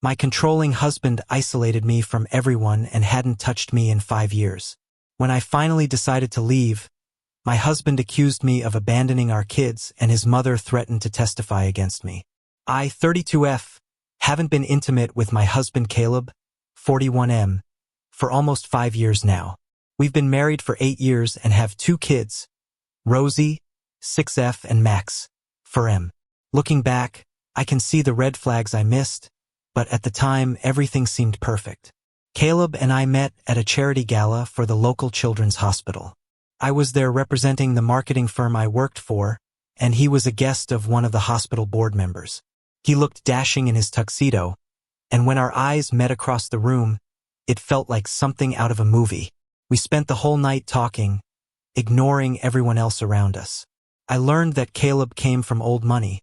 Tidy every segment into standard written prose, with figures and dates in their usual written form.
My controlling husband isolated me from everyone and hadn't touched me in 5 years. When I finally decided to leave, my husband accused me of abandoning our kids and his mother threatened to testify against me. I, 32F, haven't been intimate with my husband Caleb, 41M, for almost 5 years now. We've been married for 8 years and have 2 kids, Rosie, 6F, and Max, 4M. Looking back, I can see the red flags I missed, but at the time everything seemed perfect. Caleb and I met at a charity gala for the local children's hospital. I was there representing the marketing firm I worked for, and he was a guest of one of the hospital board members. He looked dashing in his tuxedo, and when our eyes met across the room, it felt like something out of a movie. We spent the whole night talking, ignoring everyone else around us. I learned that Caleb came from old money,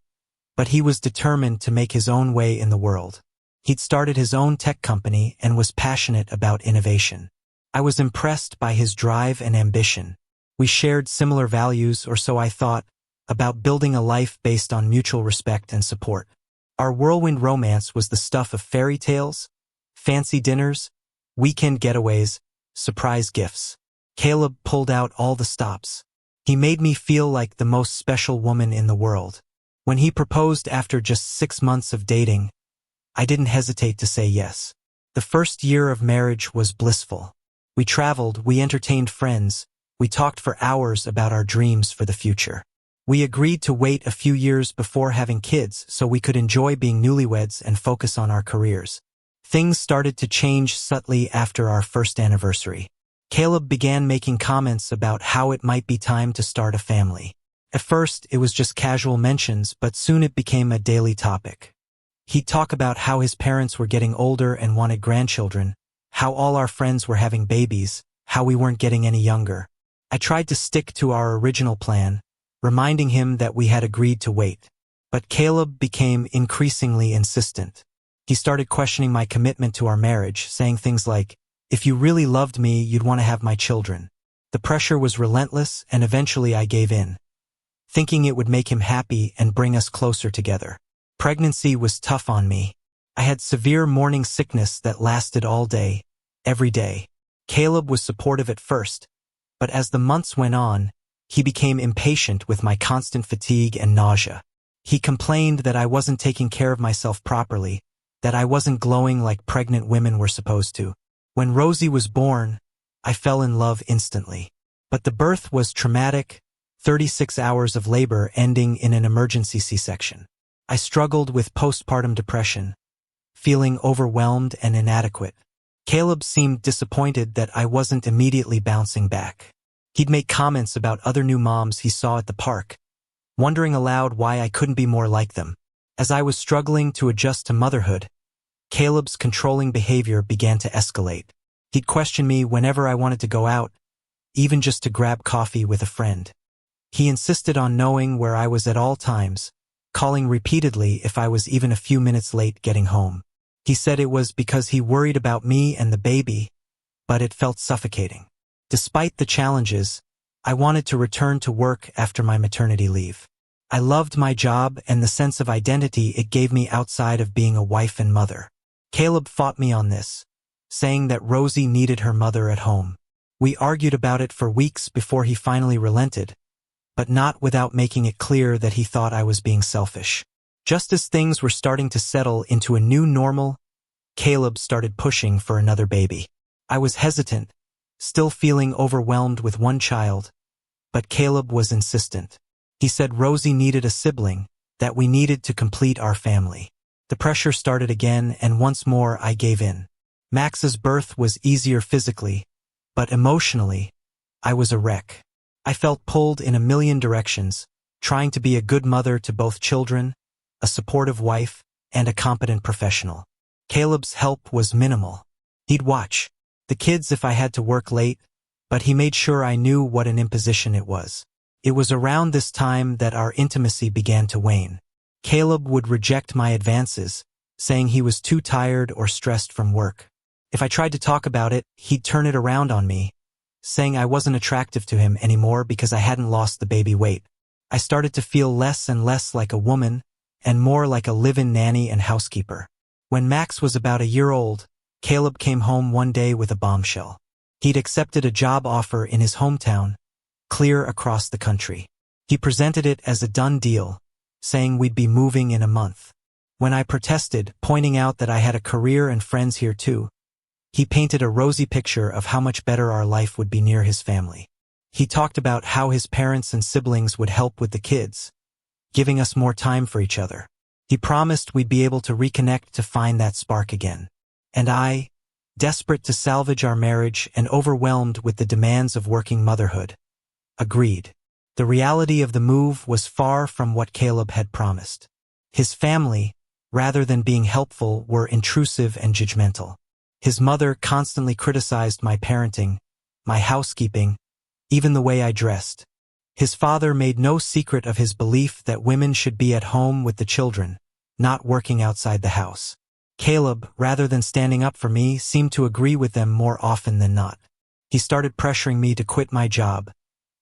but he was determined to make his own way in the world. He'd started his own tech company and was passionate about innovation. I was impressed by his drive and ambition. We shared similar values, or so I thought, about building a life based on mutual respect and support. Our whirlwind romance was the stuff of fairy tales, fancy dinners, weekend getaways, surprise gifts. Caleb pulled out all the stops. He made me feel like the most special woman in the world. When he proposed after just 6 months of dating, I didn't hesitate to say yes. The first year of marriage was blissful. We traveled, we entertained friends, we talked for hours about our dreams for the future. We agreed to wait a few years before having kids so we could enjoy being newlyweds and focus on our careers. Things started to change subtly after our first anniversary. Caleb began making comments about how it might be time to start a family. At first, it was just casual mentions, but soon it became a daily topic. He'd talk about how his parents were getting older and wanted grandchildren, how all our friends were having babies, how we weren't getting any younger. I tried to stick to our original plan, reminding him that we had agreed to wait. But Caleb became increasingly insistent. He started questioning my commitment to our marriage, saying things like, "If you really loved me, you'd want to have my children." The pressure was relentless, and eventually I gave in, thinking it would make him happy and bring us closer together. Pregnancy was tough on me. I had severe morning sickness that lasted all day, every day. Caleb was supportive at first, but as the months went on, he became impatient with my constant fatigue and nausea. He complained that I wasn't taking care of myself properly, that I wasn't glowing like pregnant women were supposed to. When Rosie was born, I fell in love instantly. But the birth was traumatic, 36 hours of labor ending in an emergency C-section. I struggled with postpartum depression, feeling overwhelmed and inadequate. Caleb seemed disappointed that I wasn't immediately bouncing back. He'd make comments about other new moms he saw at the park, wondering aloud why I couldn't be more like them. As I was struggling to adjust to motherhood, Caleb's controlling behavior began to escalate. He'd question me whenever I wanted to go out, even just to grab coffee with a friend. He insisted on knowing where I was at all times, calling repeatedly if I was even a few minutes late getting home. He said it was because he worried about me and the baby, but it felt suffocating. Despite the challenges, I wanted to return to work after my maternity leave. I loved my job and the sense of identity it gave me outside of being a wife and mother. Caleb fought me on this, saying that Rosie needed her mother at home. We argued about it for weeks before he finally relented, but not without making it clear that he thought I was being selfish. Just as things were starting to settle into a new normal, Caleb started pushing for another baby. I was hesitant, still feeling overwhelmed with one child, but Caleb was insistent. He said Rosie needed a sibling, that we needed to complete our family. The pressure started again, and once more I gave in. Max's birth was easier physically, but emotionally, I was a wreck. I felt pulled in a million directions, trying to be a good mother to both children, a supportive wife, and a competent professional. Caleb's help was minimal. He'd watch the kids if I had to work late, but he made sure I knew what an imposition it was. It was around this time that our intimacy began to wane. Caleb would reject my advances, saying he was too tired or stressed from work. If I tried to talk about it, he'd turn it around on me, saying I wasn't attractive to him anymore because I hadn't lost the baby weight. I started to feel less and less like a woman, and more like a live-in nanny and housekeeper. When Max was about a year old, Caleb came home one day with a bombshell. He'd accepted a job offer in his hometown, clear across the country. He presented it as a done deal, saying we'd be moving in a month. When I protested, pointing out that I had a career and friends here too, he painted a rosy picture of how much better our life would be near his family. He talked about how his parents and siblings would help with the kids, giving us more time for each other. He promised we'd be able to reconnect to find that spark again. And I, desperate to salvage our marriage and overwhelmed with the demands of working motherhood, agreed. The reality of the move was far from what Caleb had promised. His family, rather than being helpful, were intrusive and judgmental. His mother constantly criticized my parenting, my housekeeping, even the way I dressed. His father made no secret of his belief that women should be at home with the children, not working outside the house. Caleb, rather than standing up for me, seemed to agree with them more often than not. He started pressuring me to quit my job,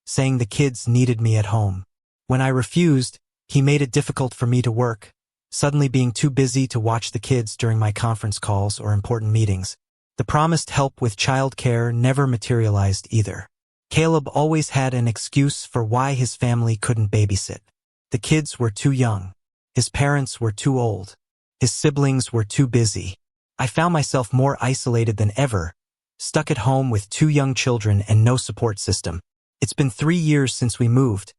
saying the kids needed me at home. When I refused, he made it difficult for me to work, suddenly being too busy to watch the kids during my conference calls or important meetings. The promised help with childcare never materialized either. Caleb always had an excuse for why his family couldn't babysit. The kids were too young. His parents were too old. His siblings were too busy. I found myself more isolated than ever, stuck at home with 2 young children and no support system. It's been 3 years since we moved,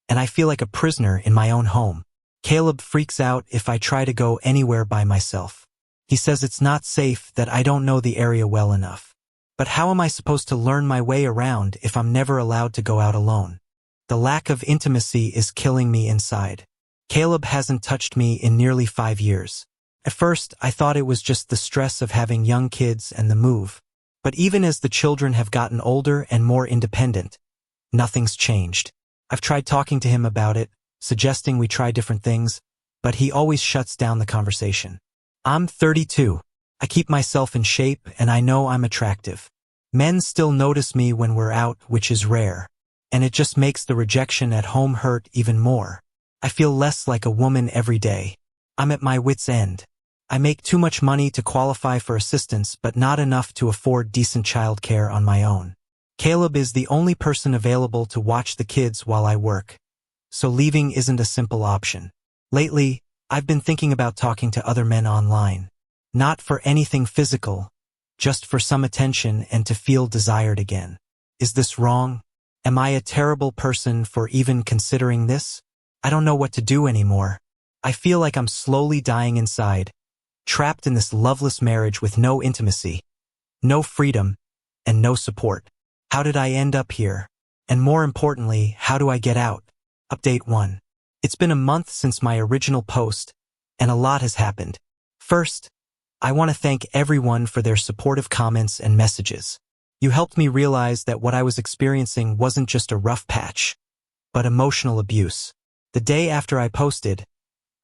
and I feel like a prisoner in my own home. Caleb freaks out if I try to go anywhere by myself. He says it's not safe, that I don't know the area well enough. But how am I supposed to learn my way around if I'm never allowed to go out alone? The lack of intimacy is killing me inside. Caleb hasn't touched me in nearly 5 years. At first, I thought it was just the stress of having young kids and the move. But even as the children have gotten older and more independent, nothing's changed. I've tried talking to him about it, suggesting we try different things, but he always shuts down the conversation. I'm 32. I keep myself in shape and I know I'm attractive. Men still notice me when we're out, which is rare. And it just makes the rejection at home hurt even more. I feel less like a woman every day. I'm at my wit's end. I make too much money to qualify for assistance, but not enough to afford decent childcare on my own. Caleb is the only person available to watch the kids while I work, so leaving isn't a simple option. Lately, I've been thinking about talking to other men online. Not for anything physical, just for some attention and to feel desired again. Is this wrong? Am I a terrible person for even considering this? I don't know what to do anymore. I feel like I'm slowly dying inside, trapped in this loveless marriage with no intimacy, no freedom, and no support. How did I end up here? And more importantly, how do I get out? Update 1. It's been a month since my original post, and a lot has happened. First, I want to thank everyone for their supportive comments and messages. You helped me realize that what I was experiencing wasn't just a rough patch, but emotional abuse. The day after I posted,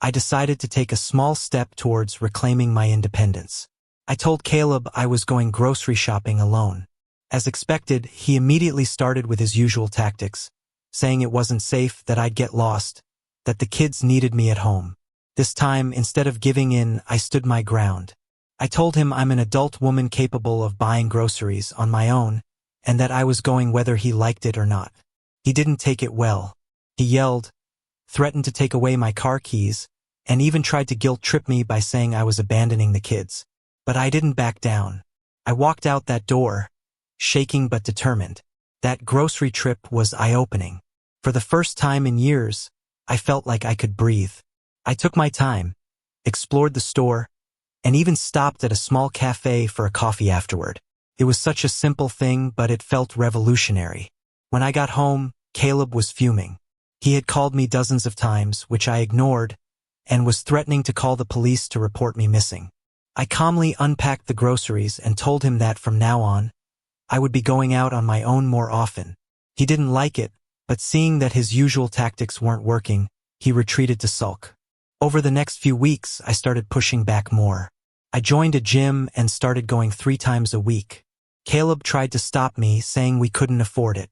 I decided to take a small step towards reclaiming my independence. I told Caleb I was going grocery shopping alone. As expected, he immediately started with his usual tactics, saying it wasn't safe, that I'd get lost, that the kids needed me at home. This time, instead of giving in, I stood my ground. I told him I'm an adult woman capable of buying groceries on my own, and that I was going whether he liked it or not. He didn't take it well. He yelled, threatened to take away my car keys, and even tried to guilt-trip me by saying I was abandoning the kids. But I didn't back down. I walked out that door, shaking but determined. That grocery trip was eye-opening. For the first time in years, I felt like I could breathe. I took my time, explored the store, and even stopped at a small cafe for a coffee afterward. It was such a simple thing, but it felt revolutionary. When I got home, Caleb was fuming. He had called me dozens of times, which I ignored, and was threatening to call the police to report me missing. I calmly unpacked the groceries and told him that from now on, I would be going out on my own more often. He didn't like it, but seeing that his usual tactics weren't working, he retreated to sulk. Over the next few weeks, I started pushing back more. I joined a gym and started going 3 times a week. Caleb tried to stop me, saying we couldn't afford it.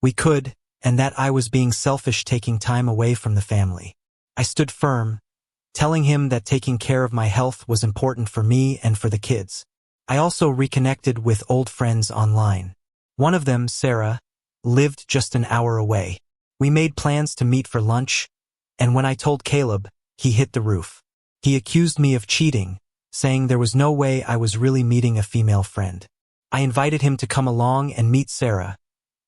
We could, and that I was being selfish taking time away from the family. I stood firm, telling him that taking care of my health was important for me and for the kids. I also reconnected with old friends online. One of them, Sarah, lived just an hour away. We made plans to meet for lunch, and when I told Caleb, he hit the roof. He accused me of cheating, saying there was no way I was really meeting a female friend. I invited him to come along and meet Sarah,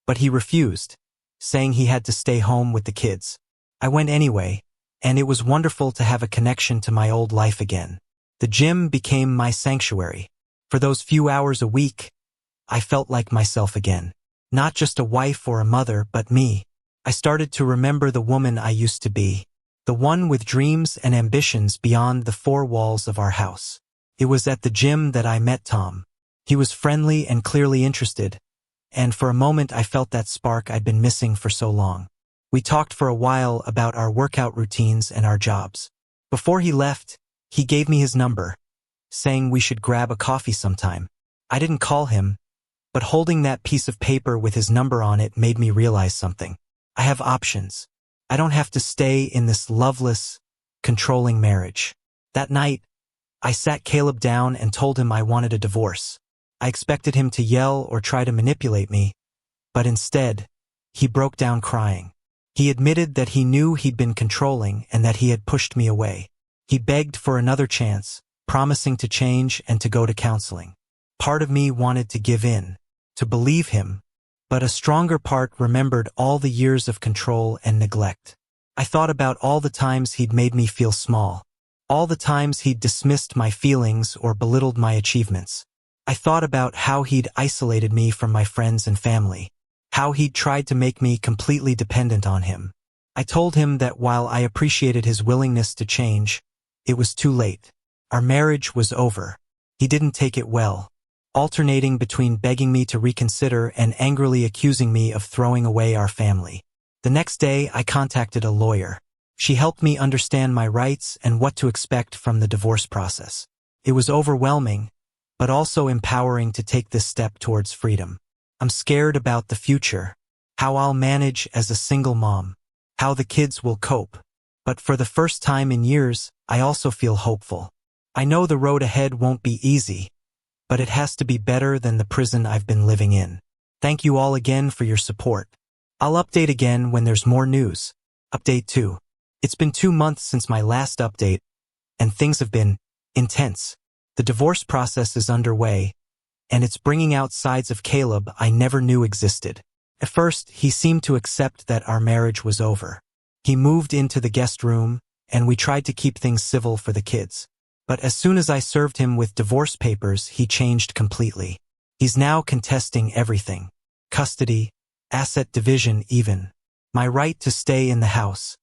but he refused, saying he had to stay home with the kids. I went anyway, and it was wonderful to have a connection to my old life again. The gym became my sanctuary. For those few hours a week, I felt like myself again. Not just a wife or a mother, but me. I started to remember the woman I used to be. The one with dreams and ambitions beyond the four walls of our house. It was at the gym that I met Tom. He was friendly and clearly interested, and for a moment I felt that spark I'd been missing for so long. We talked for a while about our workout routines and our jobs. Before he left, he gave me his number, saying we should grab a coffee sometime. I didn't call him, but holding that piece of paper with his number on it made me realize something. I have options. I don't have to stay in this loveless, controlling marriage. That night, I sat Caleb down and told him I wanted a divorce. I expected him to yell or try to manipulate me, but instead, he broke down crying. He admitted that he knew he'd been controlling and that he had pushed me away. He begged for another chance, promising to change and to go to counseling. Part of me wanted to give in, to believe him, but a stronger part remembered all the years of control and neglect. I thought about all the times he'd made me feel small, all the times he'd dismissed my feelings or belittled my achievements. I thought about how he'd isolated me from my friends and family, how he'd tried to make me completely dependent on him. I told him that while I appreciated his willingness to change, it was too late. Our marriage was over. He didn't take it well, alternating between begging me to reconsider and angrily accusing me of throwing away our family. The next day, I contacted a lawyer. She helped me understand my rights and what to expect from the divorce process. It was overwhelming, but also empowering to take this step towards freedom. I'm scared about the future, how I'll manage as a single mom, how the kids will cope. But for the first time in years, I also feel hopeful. I know the road ahead won't be easy, but it has to be better than the prison I've been living in. Thank you all again for your support. I'll update again when there's more news. Update 2. It's been 2 months since my last update, and things have been intense. The divorce process is underway, and it's bringing out sides of Caleb I never knew existed. At first, he seemed to accept that our marriage was over. He moved into the guest room, and we tried to keep things civil for the kids. But as soon as I served him with divorce papers, he changed completely. He's now contesting everything. Custody, asset division even. My right to stay in the house.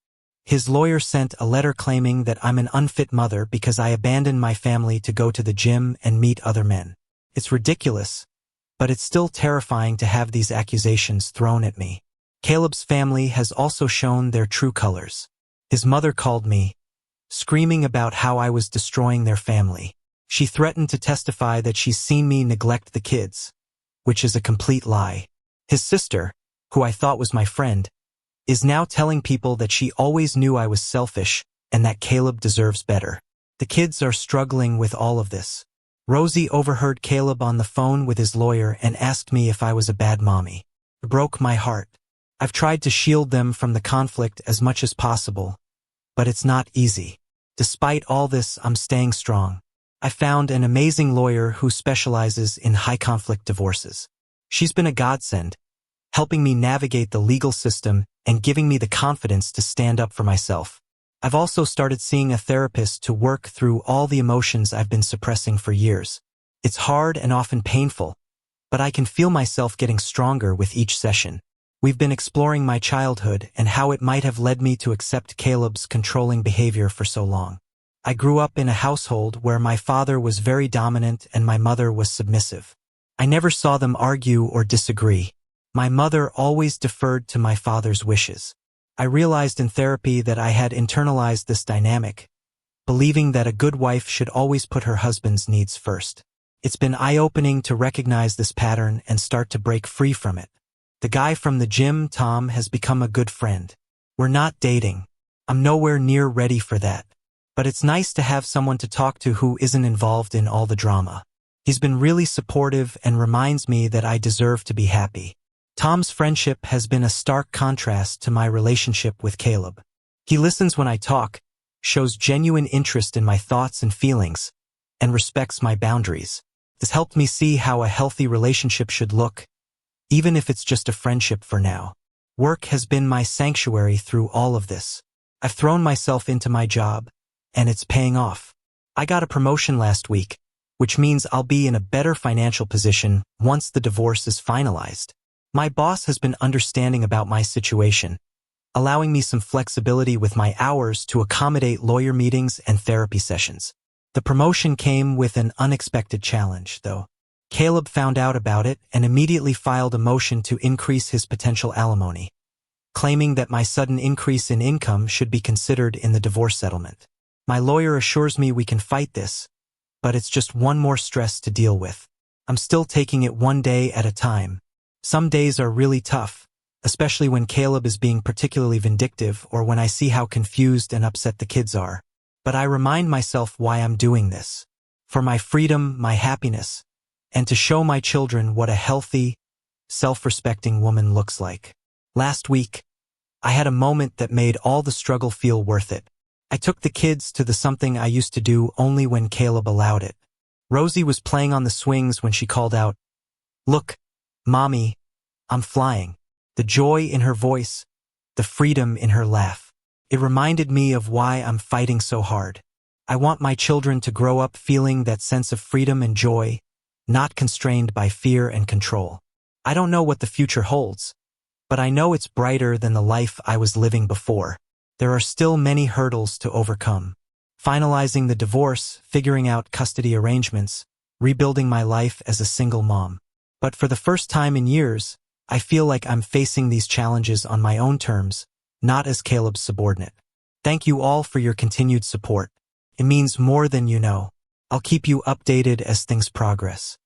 His lawyer sent a letter claiming that I'm an unfit mother because I abandoned my family to go to the gym and meet other men. It's ridiculous, but it's still terrifying to have these accusations thrown at me. Caleb's family has also shown their true colors. His mother called me, screaming about how I was destroying their family. She threatened to testify that she's seen me neglect the kids, which is a complete lie. His sister, who I thought was my friend, is now telling people that she always knew I was selfish and that Caleb deserves better. The kids are struggling with all of this. Rosie overheard Caleb on the phone with his lawyer and asked me if I was a bad mommy. It broke my heart. I've tried to shield them from the conflict as much as possible, but it's not easy. Despite all this, I'm staying strong. I found an amazing lawyer who specializes in high-conflict divorces. She's been a godsend, helping me navigate the legal system and giving me the confidence to stand up for myself. I've also started seeing a therapist to work through all the emotions I've been suppressing for years. It's hard and often painful, but I can feel myself getting stronger with each session. We've been exploring my childhood and how it might have led me to accept Caleb's controlling behavior for so long. I grew up in a household where my father was very dominant and my mother was submissive. I never saw them argue or disagree. My mother always deferred to my father's wishes. I realized in therapy that I had internalized this dynamic, believing that a good wife should always put her husband's needs first. It's been eye-opening to recognize this pattern and start to break free from it. The guy from the gym, Tom, has become a good friend. We're not dating. I'm nowhere near ready for that. but it's nice to have someone to talk to who isn't involved in all the drama. He's been really supportive and reminds me that I deserve to be happy. Tom's friendship has been a stark contrast to my relationship with Caleb. He listens when I talk, shows genuine interest in my thoughts and feelings, and respects my boundaries. This helped me see how a healthy relationship should look, even if it's just a friendship for now. Work has been my sanctuary through all of this. I've thrown myself into my job, and it's paying off. I got a promotion last week, which means I'll be in a better financial position once the divorce is finalized. My boss has been understanding about my situation, allowing me some flexibility with my hours to accommodate lawyer meetings and therapy sessions. The promotion came with an unexpected challenge, though. Caleb found out about it and immediately filed a motion to increase his potential alimony, claiming that my sudden increase in income should be considered in the divorce settlement. My lawyer assures me we can fight this, but it's just one more stress to deal with. I'm still taking it one day at a time. Some days are really tough, especially when Caleb is being particularly vindictive or when I see how confused and upset the kids are. But I remind myself why I'm doing this. For my freedom, my happiness, and to show my children what a healthy, self-respecting woman looks like. Last week, I had a moment that made all the struggle feel worth it. I took the kids to the something I used to do only when Caleb allowed it. Rosie was playing on the swings when she called out, "Look, Mommy, I'm flying." The joy in her voice, the freedom in her laugh. It reminded me of why I'm fighting so hard. I want my children to grow up feeling that sense of freedom and joy, not constrained by fear and control. I don't know what the future holds, but I know it's brighter than the life I was living before. There are still many hurdles to overcome. Finalizing the divorce, figuring out custody arrangements, rebuilding my life as a single mom. But for the first time in years, I feel like I'm facing these challenges on my own terms, not as Caleb's subordinate. Thank you all for your continued support. It means more than you know. I'll keep you updated as things progress.